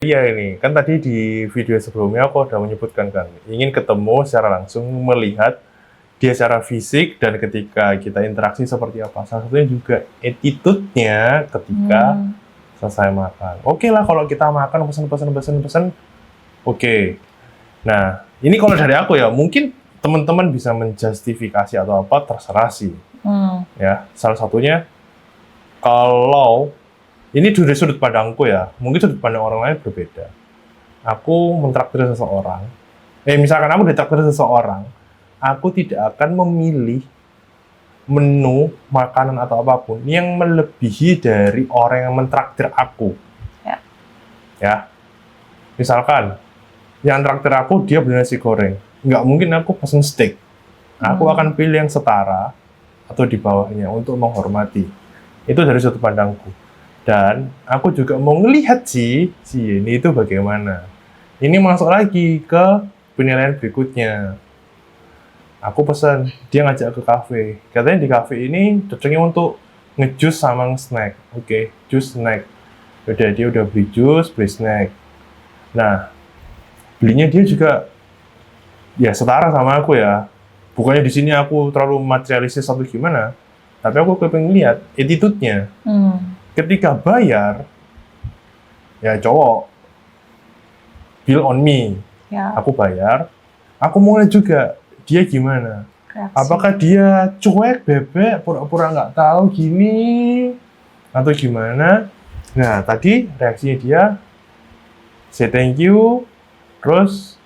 Iya ini, kan tadi di video sebelumnya aku udah menyebutkan kan, ingin ketemu secara langsung, melihat dia secara fisik, dan ketika kita interaksi seperti apa. Salah satunya juga attitude-nya ketika selesai makan. Oke lah kalau kita makan pesen, oke. Nah, ini kalau dari aku ya, mungkin teman-teman bisa menjustifikasi atau apa, terserah sih. Ya, salah satunya, kalau ini dari sudut pandangku ya, mungkin sudut pandang orang lain berbeda. Aku mentraktir seseorang, misalkan aku ditraktir seseorang, aku tidak akan memilih menu makanan atau apapun yang melebihi dari orang yang mentraktir aku. Ya, misalkan yang traktir aku dia beli nasi goreng, nggak mungkin aku pesen steak. Aku akan pilih yang setara atau di bawahnya untuk menghormati. Itu dari sudut pandangku. Dan aku juga mau ngelihat si ini itu bagaimana. Ini masuk lagi ke penilaian berikutnya. Aku pesan, dia ngajak ke kafe. Katanya di kafe ini cocoknya untuk ngejus sama snack. Oke, jus snack. Udah, dia udah beli jus, beli snack. Nah, belinya dia juga ya setara sama aku ya. Bukannya di sini aku terlalu materialistis atau gimana, tapi aku pengen lihat attitude-nya. Ketika bayar, ya cowok, bill on me. Aku bayar, aku mau lihat juga dia gimana. Reaksi. Apakah dia cuek, bebek, pura-pura nggak tahu gini, atau gimana. Nah, tadi reaksinya dia, say thank you, terus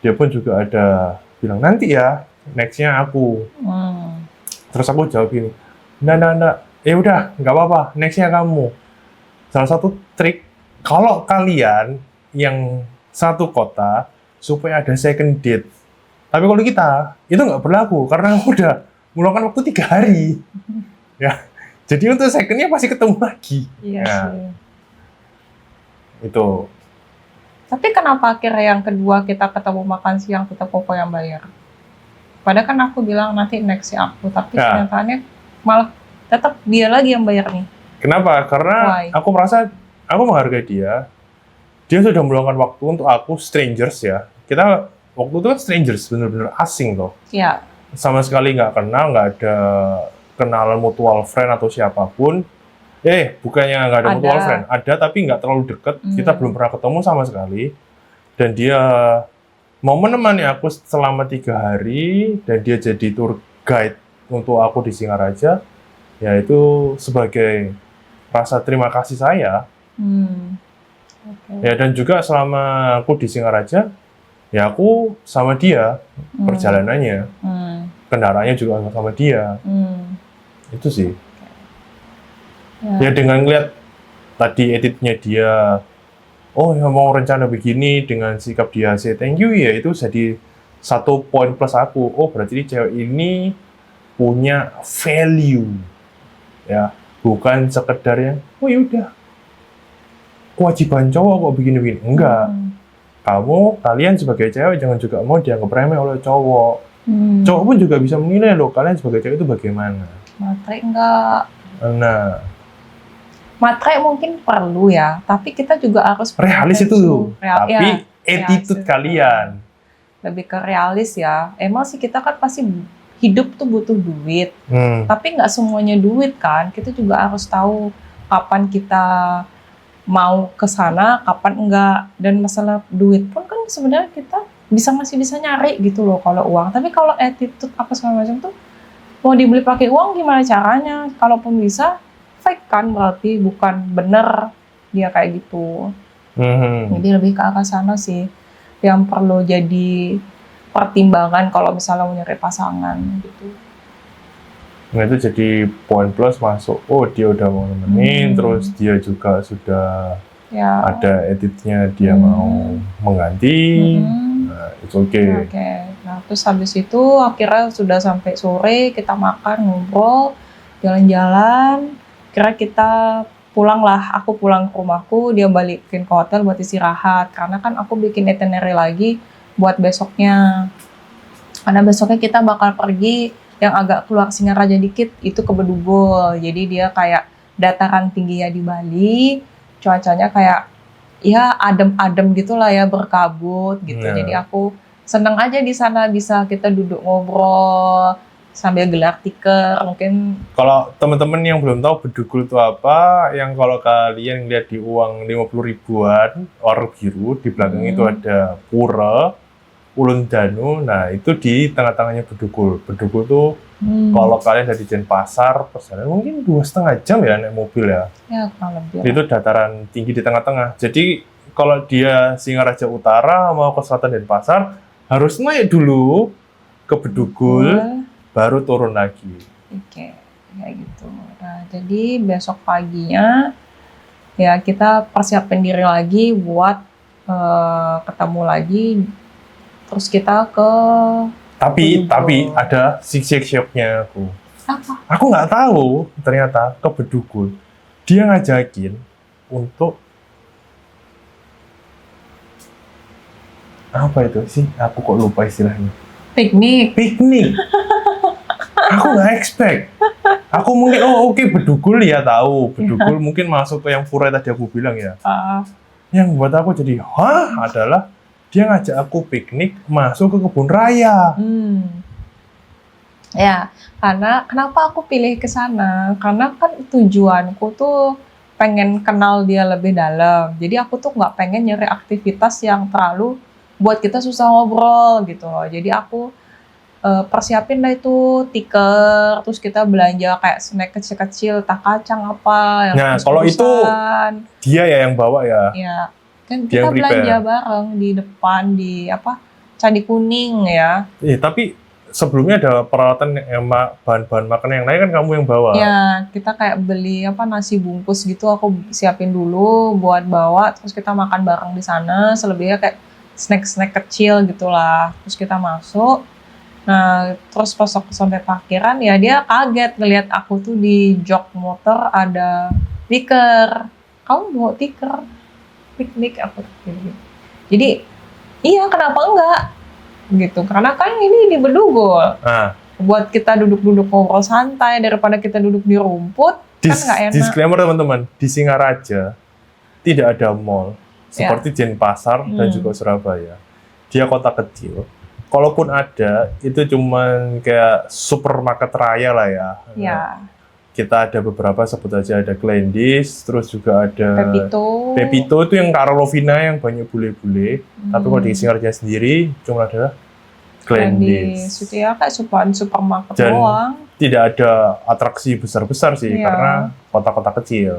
dia pun juga ada bilang, nanti ya, next-nya aku. Terus aku jawab gini, enggak, udah, nggak apa-apa, next-nya kamu. Salah satu trik, kalau kalian yang satu kota, supaya ada second date. Tapi kalau kita, itu nggak berlaku, karena aku udah meluangkan waktu 3 hari. Ya, jadi untuk second-nya pasti ketemu lagi. Iya sih. Itu. Tapi kenapa akhirnya yang kedua kita ketemu makan siang tetap Popo yang bayar? Padahal kan aku bilang nanti next-nya aku, tapi kenyataannya malah tetap dia lagi yang bayar nih. Kenapa? Karena aku merasa aku menghargai dia. Dia sudah meluangkan waktu untuk aku, strangers ya. Kita waktu itu kan strangers, bener-bener asing loh. Iya. Sama sekali nggak kenal, nggak ada kenalan mutual friend atau siapapun. Bukannya nggak ada mutual friend, ada tapi nggak terlalu deket. Kita belum pernah ketemu sama sekali. Dan dia mau menemani aku selama 3 hari, dan dia jadi tour guide untuk aku di Singaraja. Ya itu sebagai rasa terima kasih saya. Ya, dan juga selama aku di Singaraja, ya aku sama dia perjalanannya, kendaraannya juga sama dia. Itu sih. Ya dengan ngeliat tadi editnya dia, yang mau rencana begini, dengan sikap dia say thank you, ya itu jadi satu poin plus aku. Berarti cewek ini punya value. Ya, bukan sekedar yang yaudah kewajiban cowok kok begini-begini. Enggak. Kalian sebagai cewek jangan juga mau dianggap remeh oleh cowok. Cowok pun juga bisa menilai loh, kalian sebagai cewek itu bagaimana. Matre enggak. Nah, matre mungkin perlu ya, tapi kita juga harus realis itu. Tapi attitude kalian lebih ke realis ya. Emang sih kita kan pasti hidup tuh butuh duit, tapi nggak semuanya duit kan. Kita juga harus tahu kapan kita mau ke sana, kapan enggak. Dan masalah duit pun kan sebenarnya kita masih bisa nyari gitu loh kalau uang. Tapi kalau attitude apa segala macam tuh mau dibeli pakai uang gimana caranya? Kalaupun bisa fake kan, berarti bukan bener dia kayak gitu. Jadi lebih ke arah sana sih yang perlu jadi pertimbangan kalau misalnya mau nyari pasangan gitu. Nah itu jadi poin plus masuk. Dia udah mau nemenin, terus dia juga sudah ada editnya, dia mau mengganti. Nah, it's okay. Nah terus habis itu akhirnya sudah sampai sore, kita makan, ngobrol, jalan-jalan. Kira kita pulang lah, aku pulang ke rumahku, dia balikin ke hotel buat istirahat. Karena kan aku bikin itinerary lagi buat besoknya. Karena besoknya kita bakal pergi yang agak keluar Singaraja dikit, itu ke Bedugul. Jadi dia kayak dataran tingginya di Bali, cuacanya kayak ya adem-adem gitulah ya, berkabut gitu. Nah. Jadi aku seneng aja di sana bisa kita duduk ngobrol sambil gelar tikar. Mungkin Kalau teman-teman yang belum tahu Bedugul itu apa, yang kalau kalian lihat di uang 50 ribuan warna biru, di belakang itu ada pura, ulun danu, nah itu di tengah-tengahnya Bedugul. Bedugul tuh kalau kalian dari Denpasar, perjalanan mungkin 2,5 jam ya naik mobil ya. ya kurang lebih lah. Itu dataran tinggi di tengah-tengah. Jadi kalau dia Singaraja Utara mau ke selatan Denpasar, harus naik dulu ke Bedugul, baru turun lagi. Oke, kayak gitu. Nah, jadi besok paginya ya kita persiapin diri lagi buat ketemu lagi. Terus kita ke Tapi Bedugul. ada shock-nya aku. Apa? Aku nggak tahu ternyata ke Bedugul dia ngajakin untuk apa itu sih? Aku kok lupa istilahnya. Piknik. Piknik. Aku nggak expect. Aku mungkin oke, Bedugul ya tahu. Bedugul mungkin masuk ke yang pura tadi aku bilang ya. Yang buat aku jadi adalah dia ngajak aku piknik masuk ke kebun raya. Ya, karena kenapa aku pilih ke sana? Karena kan tujuanku tuh pengen kenal dia lebih dalam. Jadi aku tuh nggak pengen nyari aktivitas yang terlalu buat kita susah ngobrol gitu loh. Jadi aku persiapin lah itu tikar, terus kita belanja kayak snack kecil-kecil, tak kacang apa yang Nah, kalau itu dia ya yang bawa ya. Ya, kan Dia kita yang belanja prepare. bareng di depan di Candi Kuning ya. Tapi sebelumnya ada peralatan yang bahan-bahan makanan yang lain kan kamu yang bawa. Ya, kita kayak beli nasi bungkus gitu, aku siapin dulu buat bawa, terus kita makan bareng di sana, selebihnya kayak snack-snack kecil gitulah. Terus kita masuk. Nah, terus pas aku sampai parkiran ya dia kaget ngelihat aku tuh di jok motor ada tikar. Kamu bawa tikar? Piknik aku gitu. Jadi iya, kenapa enggak gitu, karena kan ini di Bedugul buat kita duduk-duduk ngobrol santai daripada kita duduk di rumput. Kan nggak enak. Disclaimer teman-teman, di Singaraja tidak ada mall seperti Denpasar dan juga Surabaya. Dia kota kecil, kalaupun ada itu cuman kayak supermarket raya lah ya. Kita ada beberapa, sebut aja ada Glendis, terus juga ada Pepito itu yang Karo Lovina yang banyak bule-bule. Tapi kalau di Singaraja sendiri cuma ada Glendis. Itu ya kayak supermarket dan doang. Tidak ada atraksi besar-besar sih karena kota-kota kecil.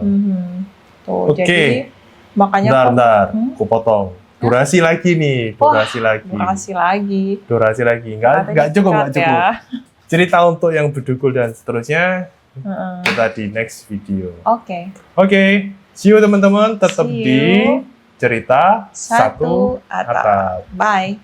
Tuh, jadi makanya bentar, aku potong. Durasi lagi nih, durasi lagi. Nggak cukup. Cerita untuk yang Bedugul dan seterusnya kita di next video. Oke. See you teman-teman, tetap di cerita satu atap. Bye.